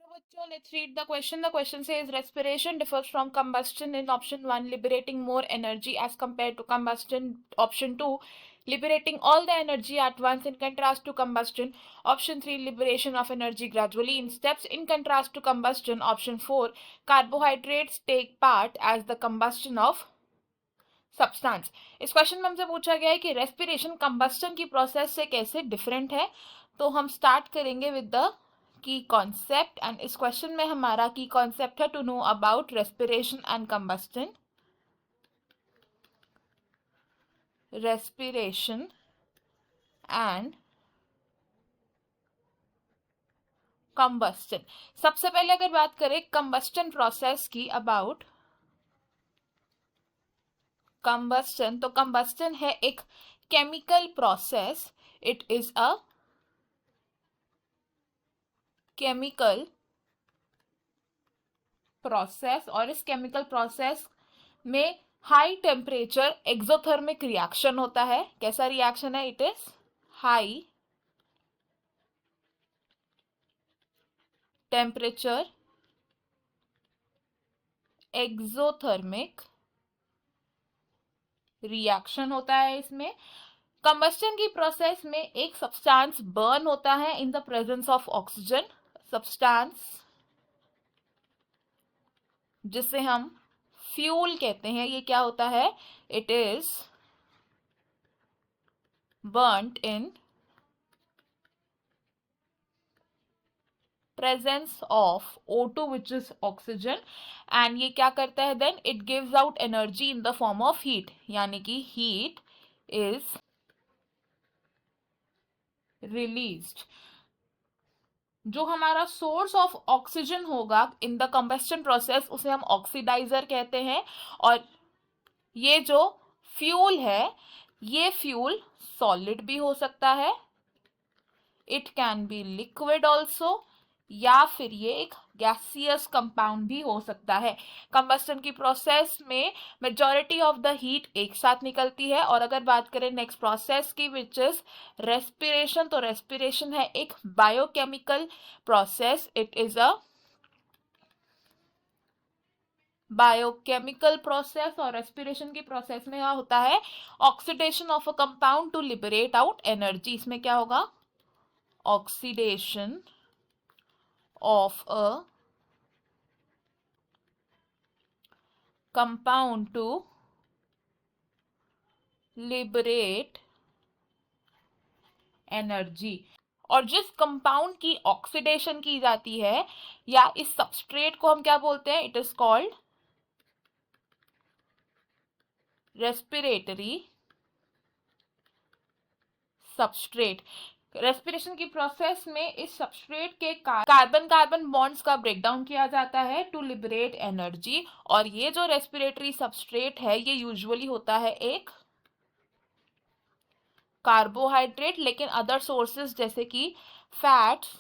बच्चों, let's read the question. The question says respiration differs from combustion in option 1, liberating more energy as compared to combustion. Option 2, liberating all the energy at once in contrast to combustion. Option 3, liberation of energy gradually in steps in contrast to combustion. Option 4, carbohydrates take part as the combustion of substance. इस question में हमसे पूछा गया है कि respiration combustion की process से कैसे डिफरेंट है। तो हम स्टार्ट करेंगे with the key concept and इस क्वेश्चन में हमारा की कॉन्सेप्ट है to know about respiration and combustion. Respiration and combustion. सबसे पहले अगर बात करें कंबस्टन प्रोसेस की अबाउट कंबस्टन, तो कंबस्टन है एक chemical process. It is a chemical process और इस केमिकल प्रोसेस में हाई टेम्परेचर एक्सोथर्मिक रिएक्शन होता है। कैसा रिएक्शन है? It is high temperature exothermic reaction होता है। इसमें कंबस्टन की प्रोसेस में एक सब्सटेंस बर्न होता है in the presence of oxygen. Substance जिसे हम फ्यूल कहते हैं, ये क्या होता है? It is burned in presence of O2 which is oxygen and ये क्या करता है? then it gives out energy in the form of heat, यानी कि heat is released। जो हमारा सोर्स ऑफ ऑक्सीजन होगा इन द कंबस्टन प्रोसेस उसे हम ऑक्सीडाइजर कहते हैं। और ये जो फ्यूल है, ये फ्यूल सॉलिड भी हो सकता है, it can be liquid also, या फिर ये एक गैसियस कंपाउंड भी हो सकता है। कंबस्टन की प्रोसेस में मेजॉरिटी ऑफ द हीट एक साथ निकलती है। और अगर बात करें नेक्स्ट प्रोसेस की विच इज रेस्पिरेशन, तो रेस्पिरेशन है एक biochemical process. It is a biochemical process और रेस्पिरेशन की प्रोसेस में क्या होता है? Oxidation of a compound to liberate out energy. इसमें क्या होगा? Oxidation of a compound to liberate energy। और जिस कंपाउंड की ऑक्सीडेशन की जाती है या इस सबस्ट्रेट को हम क्या बोलते हैं? It is called respiratory substrate. Respiration की प्रोसेस में इस सबस्ट्रेट के कार्बन कार्बन बॉन्ड्स का ब्रेकडाउन किया जाता है टू लिबरेट एनर्जी। और ये जो रेस्पिरेटरी सबस्ट्रेट है ये यूजुअली होता है एक कार्बोहाइड्रेट, लेकिन अदर सोर्सेज जैसे कि फैट्स,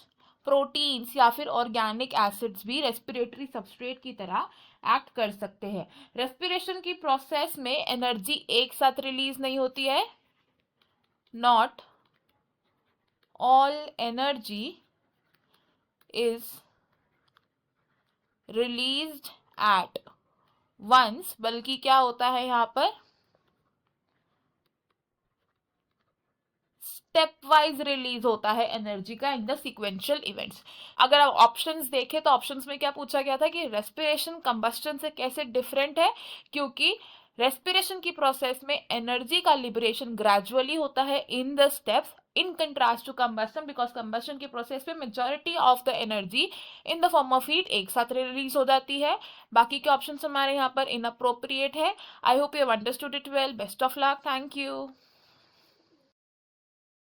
प्रोटीन्स या फिर ऑर्गेनिक एसिड्स भी रेस्पिरेटरी सबस्ट्रेट की तरह एक्ट कर सकते हैं। रेस्पिरेशन की प्रोसेस में एनर्जी एक साथ रिलीज नहीं होती है। Not all energy is released at once, बल्कि क्या होता है यहाँ पर? स्टेप वाइज रिलीज होता है एनर्जी का इन द सिक्वेंशियल इवेंट्स। अगर आप ऑप्शंस देखें तो ऑप्शंस में क्या पूछा गया था कि रेस्पिरेशन कंबस्टन से कैसे डिफरेंट है, क्योंकि रेस्पिरेशन की प्रोसेस में एनर्जी का लिबरेशन ग्रेजुअली होता है in the steps in contrast to combustion, because combustion की प्रोसेस में majority of the energy in the form of heat एक साथ रिलीज हो जाती है। बाकी के ऑप्शंस हमारे यहाँ पर इनअप्रोप्रिएट है। I hope you have understood it well. Best of luck. Thank you.